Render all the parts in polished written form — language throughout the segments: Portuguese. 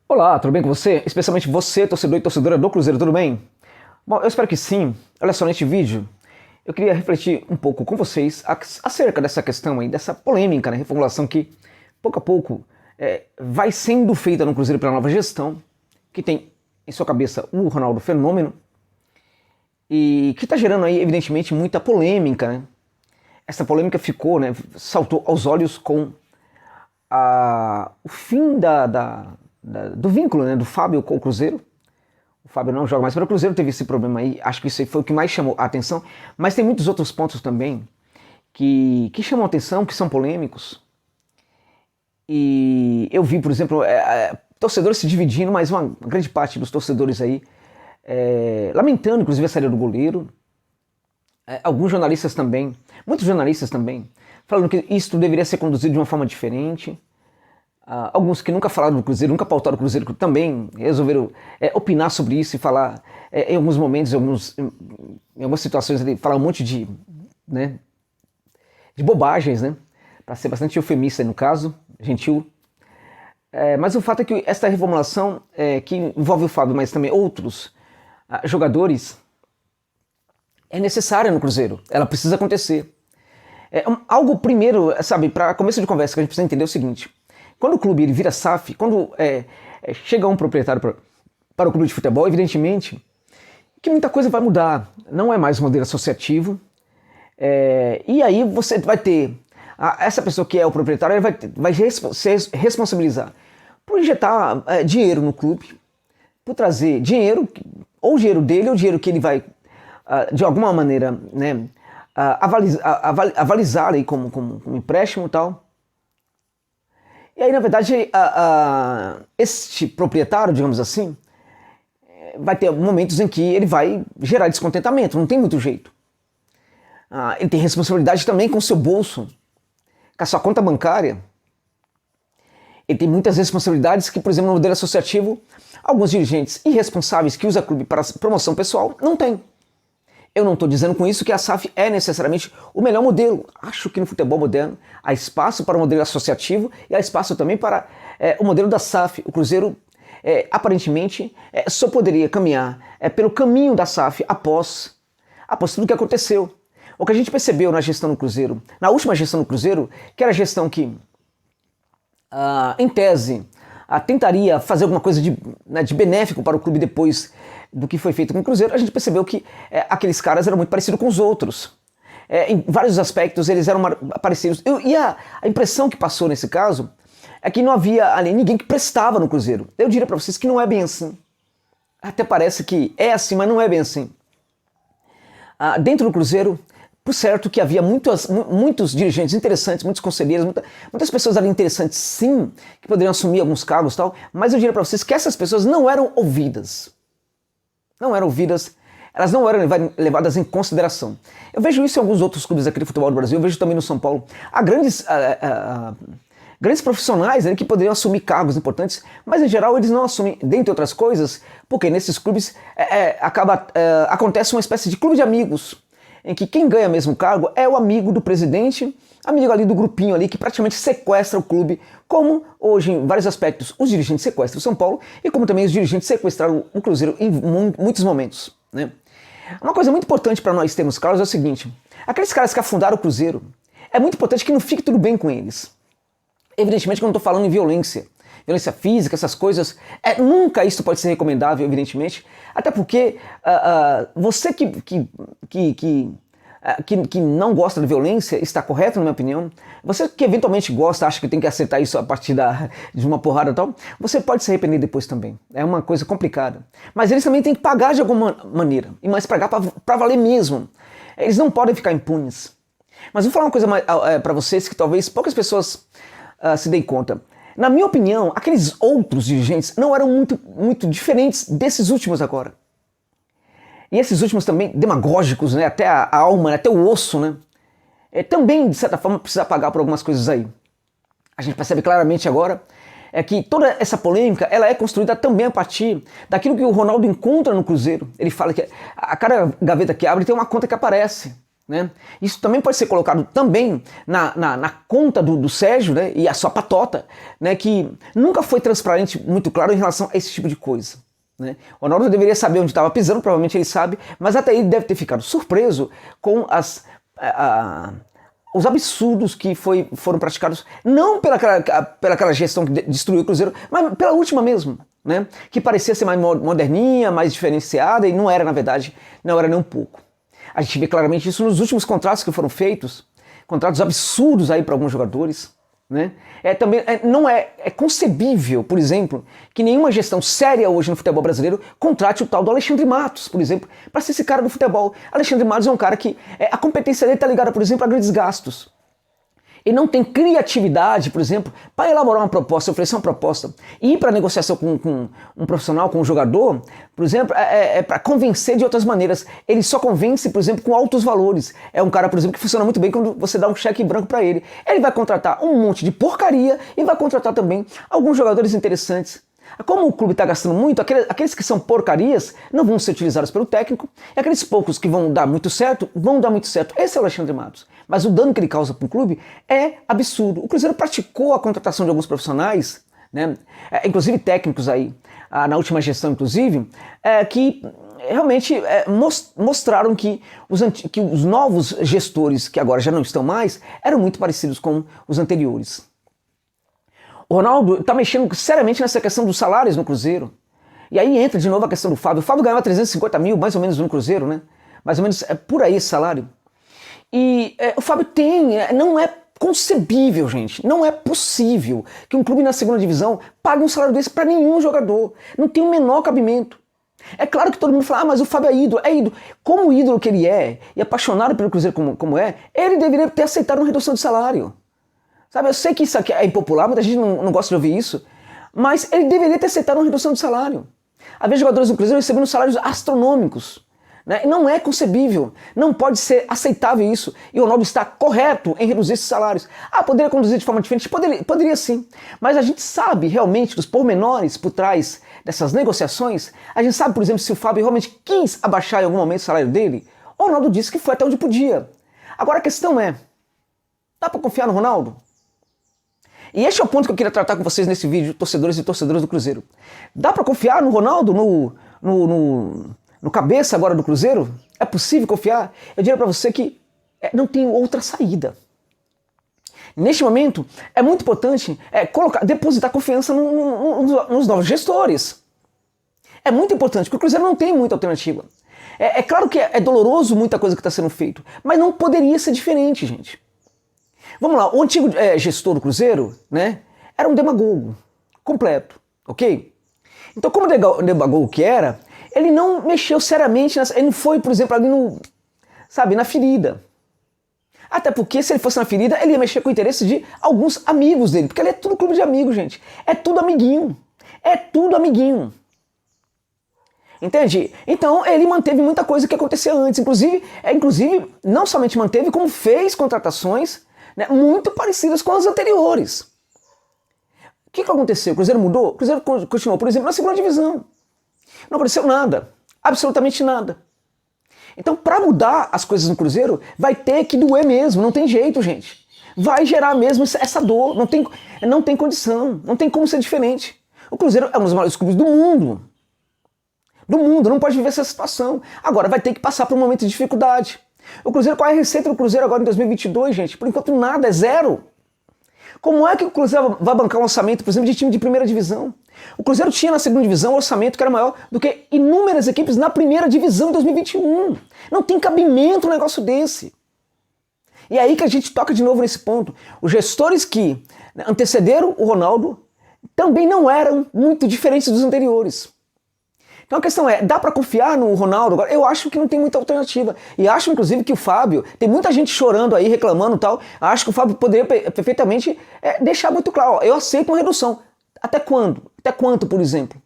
Olá, tudo bem com você? Especialmente você, torcedor e torcedora do Cruzeiro, tudo bem? Bom, eu espero que sim. Olha só, neste vídeo, eu queria refletir um pouco com vocês acerca dessa questão aí, dessa polêmica, né, reformulação que, pouco a pouco, vai sendo feita no Cruzeiro pela nova gestão, que tem em sua cabeça o Ronaldo Fenômeno, e que está gerando aí, evidentemente, muita polêmica, né? Essa polêmica ficou, né, saltou aos olhos com o fim do vínculo, né, do Fábio com o Cruzeiro. O Fábio não joga mais para o Cruzeiro, teve esse problema aí, acho que isso aí foi o que mais chamou a atenção, mas tem muitos outros pontos também que chamam a atenção, que são polêmicos. E eu vi, por exemplo, torcedores se dividindo, mas uma grande parte dos torcedores aí lamentando, inclusive, a saída do goleiro. Alguns jornalistas também, muitos jornalistas também, falando que isso deveria ser conduzido de uma forma diferente. Alguns que nunca falaram do Cruzeiro, nunca pautaram o Cruzeiro, também resolveram opinar sobre isso e falar, em alguns momentos, em algumas situações, falar um monte de bobagens, né? Para ser bastante eufemista no caso, gentil. Mas o fato é que esta reformulação, que envolve o Fábio, mas também outros jogadores, é necessária no Cruzeiro, ela precisa acontecer. Algo primeiro, sabe, para começo de conversa, que a gente precisa entender o seguinte: quando o clube ele vira SAF, quando chega um proprietário para o clube de futebol, evidentemente que muita coisa vai mudar, não é mais um modelo associativo, e aí você vai ter, essa pessoa que é o proprietário, ele vai se responsabilizar por injetar dinheiro no clube, por trazer dinheiro, ou dinheiro dele, ou dinheiro que ele vai, de alguma maneira, né, avalizar aí como empréstimo e tal. E aí, na verdade, este proprietário, digamos assim, vai ter momentos em que ele vai gerar descontentamento, não tem muito jeito. Ele tem responsabilidade também com o seu bolso, com a sua conta bancária. Ele tem muitas responsabilidades que, por exemplo, no modelo associativo, alguns dirigentes irresponsáveis que usam o clube para promoção pessoal não têm. Eu não estou dizendo com isso que a SAF é necessariamente o melhor modelo. Acho que no futebol moderno há espaço para o modelo associativo e há espaço também para o modelo da SAF. O Cruzeiro, aparentemente, só poderia caminhar pelo caminho da SAF após tudo o que aconteceu. O que a gente percebeu na gestão do Cruzeiro, na última gestão do Cruzeiro, que era a gestão que, em tese, tentaria fazer alguma coisa de benéfico para o clube depois do que foi feito com o Cruzeiro, a gente percebeu que aqueles caras eram muito parecidos com os outros. Em vários aspectos eles eram parecidos. E a impressão que passou nesse caso é que não havia ali ninguém que prestava no Cruzeiro. Eu diria para vocês que não é bem assim. Até parece que é assim, mas não é bem assim. Dentro do Cruzeiro, por certo que havia muitos dirigentes interessantes, muitos conselheiros, muitas pessoas ali interessantes, sim, que poderiam assumir alguns cargos e tal, mas eu diria para vocês que essas pessoas não eram ouvidas. Não eram ouvidas, elas não eram levadas em consideração. Eu vejo isso em alguns outros clubes aqui do futebol do Brasil, eu vejo também no São Paulo. Há grandes profissionais ali que poderiam assumir cargos importantes, mas em geral eles não assumem, dentre outras coisas, porque nesses clubes acontece uma espécie de clube de amigos, em que quem ganha mesmo o cargo é o amigo do presidente, amigo ali do grupinho ali que praticamente sequestra o clube, como hoje em vários aspectos os dirigentes sequestram o São Paulo e como também os dirigentes sequestraram o Cruzeiro em muitos momentos, né? Uma coisa muito importante para nós termos claros é o seguinte: aqueles caras que afundaram o Cruzeiro, é muito importante que não fique tudo bem com eles. Evidentemente que eu não estou falando em violência física, essas coisas, nunca isso pode ser recomendável, evidentemente, até porque você que não gosta de violência, está correto na minha opinião, você que eventualmente gosta, acha que tem que aceitar isso a partir de uma porrada e tal, você pode se arrepender depois também, é uma coisa complicada, mas eles também têm que pagar de alguma maneira, e mais pagar para valer mesmo, eles não podem ficar impunes. Mas vou falar uma coisa para vocês que talvez poucas pessoas se deem conta. Na minha opinião, aqueles outros dirigentes não eram muito diferentes desses últimos agora. E esses últimos também demagógicos, né? Até a alma, até o osso, né? Também, de certa forma, precisa pagar por algumas coisas aí. A gente percebe claramente agora que toda essa polêmica ela é construída também a partir daquilo que o Ronaldo encontra no Cruzeiro. Ele fala que a cada gaveta que abre tem uma conta que aparece. né? Isso também pode ser colocado também na conta do Sérgio, né? E a sua patota, né? Que nunca foi transparente, muito claro em relação a esse tipo de coisa, né? O Ronaldo deveria saber onde estava pisando, provavelmente ele sabe, mas até ele deve ter ficado surpreso com os absurdos que foram praticados, não pelaquela gestão que destruiu o Cruzeiro, mas pela última mesmo, né? Que parecia ser mais moderninha, mais diferenciada, e não era, na verdade, não era nem um pouco. A gente vê claramente isso nos últimos contratos que foram feitos, contratos absurdos aí para alguns jogadores, né? Não é concebível, por exemplo, que nenhuma gestão séria hoje no futebol brasileiro contrate o tal do Alexandre Matos, por exemplo, para ser esse cara do futebol. Alexandre Matos é um cara que a competência dele está ligada, por exemplo, a grandes gastos. Ele não tem criatividade, por exemplo, para elaborar uma proposta, oferecer uma proposta e ir para negociação com um profissional, com um jogador, por exemplo, para convencer de outras maneiras. Ele só convence, por exemplo, com altos valores. É um cara, por exemplo, que funciona muito bem quando você dá um cheque branco para ele. Ele vai contratar um monte de porcaria e vai contratar também alguns jogadores interessantes. Como o clube está gastando muito, aqueles que são porcarias não vão ser utilizados pelo técnico, e aqueles poucos que vão dar muito certo, vão dar muito certo. Esse é o Alexandre Matos. Mas o dano que ele causa para o clube é absurdo. O Cruzeiro praticou a contratação de alguns profissionais, né, inclusive técnicos aí, na última gestão, inclusive, que realmente mostraram que os novos gestores, que agora já não estão mais, eram muito parecidos com os anteriores. O Ronaldo está mexendo seriamente nessa questão dos salários no Cruzeiro. E aí entra de novo a questão do Fábio. O Fábio ganhava 350 mil, mais ou menos, no Cruzeiro, né? Mais ou menos por aí esse salário. E o Fábio não é concebível, gente. Não é possível que um clube na segunda divisão pague um salário desse para nenhum jogador. Não tem o menor cabimento. É claro que todo mundo fala, mas o Fábio é ídolo. É ídolo. Como ídolo que ele é, e apaixonado pelo Cruzeiro como é, ele deveria ter aceitado uma redução de salário. Sabe, eu sei que isso aqui é impopular, muita gente não gosta de ouvir isso, mas ele deveria ter aceitado uma redução de salário. Havia jogadores do Cruzeiro recebendo salários astronômicos, né? Não é concebível, não pode ser aceitável isso, e o Ronaldo está correto em reduzir esses salários. Poderia conduzir de forma diferente? Poderia sim, mas a gente sabe realmente dos pormenores por trás dessas negociações. A gente sabe, por exemplo, se o Fábio realmente quis abaixar em algum momento o salário dele. O Ronaldo disse que foi até onde podia. Agora a questão é, dá para confiar no Ronaldo? E este é o ponto que eu queria tratar com vocês nesse vídeo, torcedores e torcedoras do Cruzeiro. Dá para confiar no Ronaldo, no cabeça agora do Cruzeiro? É possível confiar? Eu diria para você que não tem outra saída. Neste momento, é muito importante depositar confiança nos novos gestores. É muito importante, porque o Cruzeiro não tem muita alternativa. É claro que é doloroso muita coisa que está sendo feito, mas não poderia ser diferente, gente. Vamos lá, o antigo gestor do Cruzeiro, né, era um demagogo completo, ok? Então, como demagogo que era, ele não mexeu seriamente, ele não foi, por exemplo, ali na ferida. Até porque, se ele fosse na ferida, ele ia mexer com o interesse de alguns amigos dele, porque ele é tudo clube de amigos, gente. É tudo amiguinho. É tudo amiguinho. Entende? Então, ele manteve muita coisa que acontecia antes. Inclusive, não somente manteve, como fez contratações, né, muito parecidas com as anteriores. O que aconteceu? O Cruzeiro mudou? O Cruzeiro continuou, por exemplo, na segunda divisão. Não aconteceu nada. Absolutamente nada. Então, para mudar as coisas no Cruzeiro, vai ter que doer mesmo. Não tem jeito, gente. Vai gerar mesmo essa dor. Não tem condição. Não tem como ser diferente. O Cruzeiro é um dos maiores clubes do mundo. Do mundo. Não pode viver essa situação. Agora vai ter que passar por um momento de dificuldade. O Cruzeiro, qual é a receita do Cruzeiro agora em 2022, gente? Por enquanto nada, é zero. Como é que o Cruzeiro vai bancar um orçamento, por exemplo, de time de primeira divisão? O Cruzeiro tinha na segunda divisão um orçamento que era maior do que inúmeras equipes na primeira divisão em 2021. Não tem cabimento um negócio desse. E é aí que a gente toca de novo nesse ponto. Os gestores que antecederam o Ronaldo também não eram muito diferentes dos anteriores. Então a questão é, dá para confiar no Ronaldo agora? Eu acho que não tem muita alternativa. E acho, inclusive, que o Fábio, tem muita gente chorando aí, reclamando e tal, acho que o Fábio poderia perfeitamente deixar muito claro, ó, eu aceito uma redução. Até quando? Até quanto, por exemplo?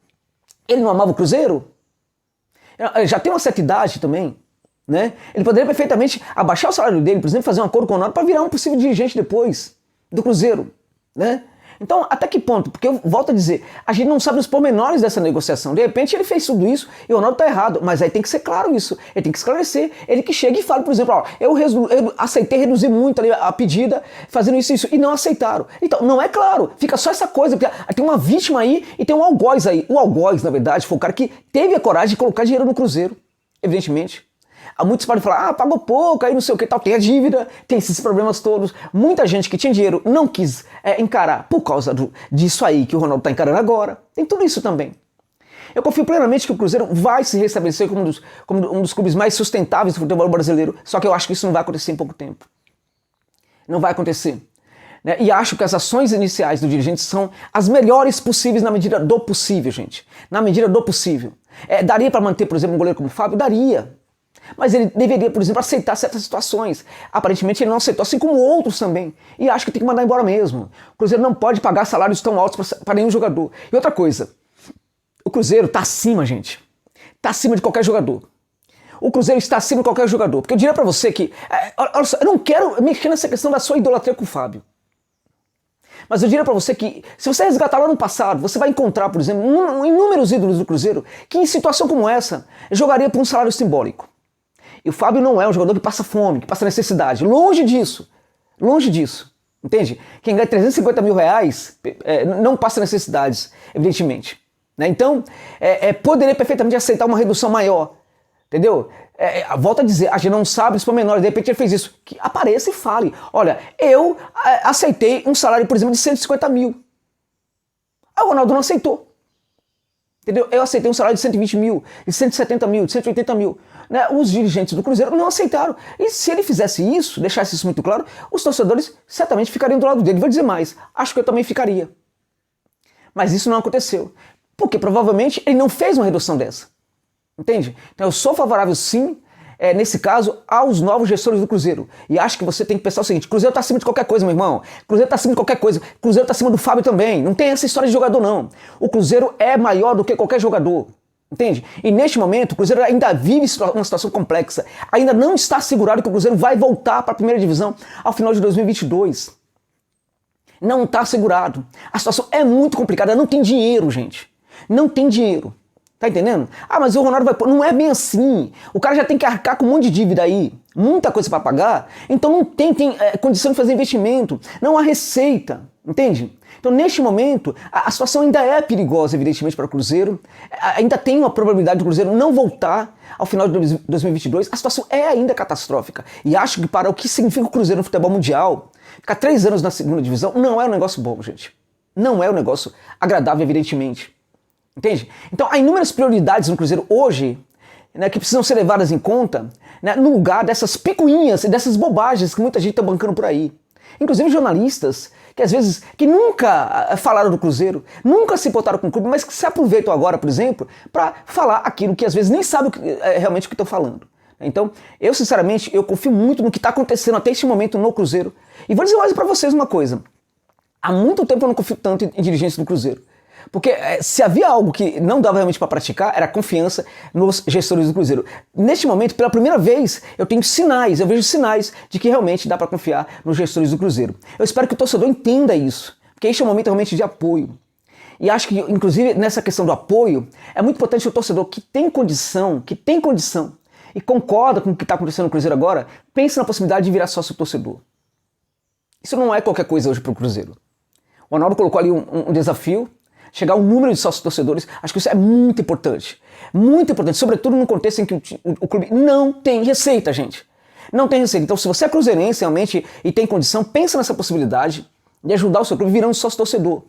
Ele não amava o Cruzeiro? Já tem uma certa idade também, né? Ele poderia perfeitamente abaixar o salário dele, por exemplo, fazer um acordo com o Ronaldo para virar um possível dirigente depois do Cruzeiro, né? Então, até que ponto? Porque eu volto a dizer, a gente não sabe os pormenores dessa negociação. De repente ele fez tudo isso e o Ronaldo está errado. Mas aí tem que ser claro isso. Ele tem que esclarecer. Ele que chega e fala, por exemplo, ó, eu aceitei reduzir muito ali a pedida, fazendo isso e isso. E não aceitaram. Então, não é claro. Fica só essa coisa. Tem uma vítima aí e tem um algoz aí. O algoz, na verdade, foi o cara que teve a coragem de colocar dinheiro no Cruzeiro. Evidentemente. Muitos podem falar, pagou pouco, aí não sei o que tal, tem a dívida, tem esses problemas todos. Muita gente que tinha dinheiro não quis encarar por causa disso aí que o Ronaldo está encarando agora. Tem tudo isso também. Eu confio plenamente que o Cruzeiro vai se restabelecer como um dos clubes mais sustentáveis do futebol brasileiro, só que eu acho que isso não vai acontecer em pouco tempo. Não vai acontecer. Né? E acho que as ações iniciais do dirigente são as melhores possíveis na medida do possível, gente. Na medida do possível. Daria para manter, por exemplo, um goleiro como o Fábio? Daria. Mas ele deveria, por exemplo, aceitar certas situações. Aparentemente ele não aceitou, assim como outros também. E acho que tem que mandar embora mesmo. O Cruzeiro não pode pagar salários tão altos para nenhum jogador. E outra coisa, o Cruzeiro está acima, gente. Está acima de qualquer jogador. O Cruzeiro está acima de qualquer jogador. Porque eu diria para você que... olha só, eu não quero mexer nessa questão da sua idolatria com o Fábio. Mas eu diria para você que, se você resgatar lá no passado, você vai encontrar, por exemplo, inúmeros ídolos do Cruzeiro que, em situação como essa, jogaria por um salário simbólico. E o Fábio não é um jogador que passa fome, que passa necessidade. Longe disso. Longe disso. Entende? Quem ganha 350 mil reais não passa necessidades, evidentemente. Né? Então, poderia perfeitamente aceitar uma redução maior. Entendeu? Volto a dizer, a gente não sabe os pormenores. De repente ele fez isso. Que apareça e fale. Olha, eu aceitei um salário, por exemplo, de 150 mil. Aí o Ronaldo não aceitou. Entendeu? Eu aceitei um salário de 120 mil, de 170 mil, de 180 mil. Né? Os dirigentes do Cruzeiro não aceitaram. E se ele fizesse isso, deixasse isso muito claro, os torcedores certamente ficariam do lado dele. Vou dizer mais, acho que eu também ficaria. Mas isso não aconteceu. Porque provavelmente ele não fez uma redução dessa. Entende? Então eu sou favorável sim, nesse caso, aos novos gestores do Cruzeiro. E acho que você tem que pensar o seguinte, Cruzeiro está acima de qualquer coisa, meu irmão. Cruzeiro está acima de qualquer coisa. Cruzeiro está acima do Fábio também. Não tem essa história de jogador, não. O Cruzeiro é maior do que qualquer jogador. Entende? E neste momento, o Cruzeiro ainda vive uma situação complexa. Ainda não está assegurado que o Cruzeiro vai voltar para a primeira divisão ao final de 2022. Não está assegurado. A situação é muito complicada. Não tem dinheiro, gente. Não tem dinheiro. Tá entendendo? Mas o Ronaldo vai pôr. Não é bem assim. O cara já tem que arcar com um monte de dívida aí. Muita coisa para pagar. Então não tem condição de fazer investimento. Não há receita. Entende? Então neste momento, a situação ainda é perigosa, evidentemente, para o Cruzeiro. Ainda tem uma probabilidade do Cruzeiro não voltar ao final de 2022. A situação é ainda catastrófica. E acho que para o que significa o Cruzeiro no futebol mundial, ficar 3 anos na segunda divisão não é um negócio bom, gente. Não é um negócio agradável, evidentemente. Entende? Então há inúmeras prioridades no Cruzeiro hoje, né, que precisam ser levadas em conta, né, no lugar dessas picuinhas e dessas bobagens que muita gente está bancando por aí. Inclusive jornalistas que às vezes que nunca falaram do Cruzeiro, nunca se importaram com o clube, mas que se aproveitam agora, por exemplo, para falar aquilo que às vezes nem sabem realmente o que estão falando. Então, eu sinceramente, eu confio muito no que está acontecendo até este momento no Cruzeiro. E vou dizer mais para vocês uma coisa. Há muito tempo eu não confio tanto em dirigentes do Cruzeiro. Porque se havia algo que não dava realmente para praticar, era a confiança nos gestores do Cruzeiro. Neste momento, pela primeira vez, eu vejo sinais de que realmente dá para confiar nos gestores do Cruzeiro. Eu espero que o torcedor entenda isso, porque este é um momento realmente de apoio. E acho que, inclusive, nessa questão do apoio, é muito importante que o torcedor que tem condição, e concorda com o que está acontecendo no Cruzeiro agora, pense na possibilidade de virar sócio torcedor. Isso não é qualquer coisa hoje para o Cruzeiro. O Ronaldo colocou ali um desafio, chegar ao número de sócios torcedores. Acho que isso é muito importante. Muito importante, sobretudo num contexto em que o clube não tem receita, gente. Não tem receita. Então, se você é cruzeirense realmente e tem condição, pensa nessa possibilidade de ajudar o seu clube virando sócio torcedor.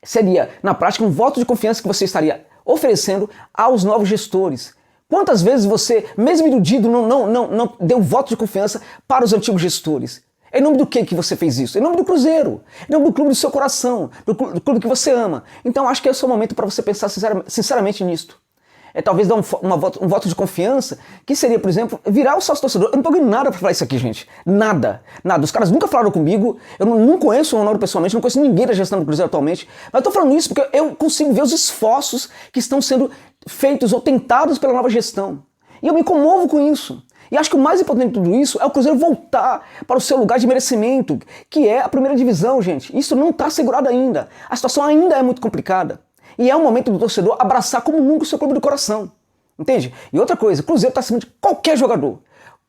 Seria, na prática, um voto de confiança que você estaria oferecendo aos novos gestores. Quantas vezes você, mesmo iludido, não deu voto de confiança para os antigos gestores? Em nome do que você fez isso? Em nome do Cruzeiro, em nome do clube do seu coração, do clube que você ama. Então acho que esse é o momento para você pensar sinceramente nisto. Talvez dar um voto de confiança, que seria, por exemplo, virar o sócio torcedor. Eu não estou ganhando nada para falar isso aqui, gente. Nada. Nada. Os caras nunca falaram comigo, eu não conheço o Ronaldo pessoalmente, não conheço ninguém da gestão do Cruzeiro atualmente, mas eu estou falando isso porque eu consigo ver os esforços que estão sendo feitos ou tentados pela nova gestão. E eu me comovo com isso. E acho que o mais importante de tudo isso é o Cruzeiro voltar para o seu lugar de merecimento, que é a primeira divisão, gente. Isso não está assegurado ainda. A situação ainda é muito complicada. E é o momento do torcedor abraçar como nunca o seu clube do coração. Entende? E outra coisa, o Cruzeiro está acima de qualquer jogador.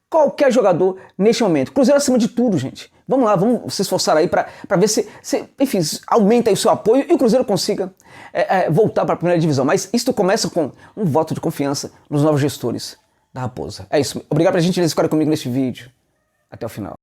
Qualquer jogador neste momento. Cruzeiro acima de tudo, gente. Vamos lá, vamos se esforçar aí para ver se, enfim, aumenta aí o seu apoio e o Cruzeiro consiga voltar para a primeira divisão. Mas isso começa com um voto de confiança nos novos gestores da Raposa. É isso. Obrigado pela gentileza de ficar comigo neste vídeo. Até o final.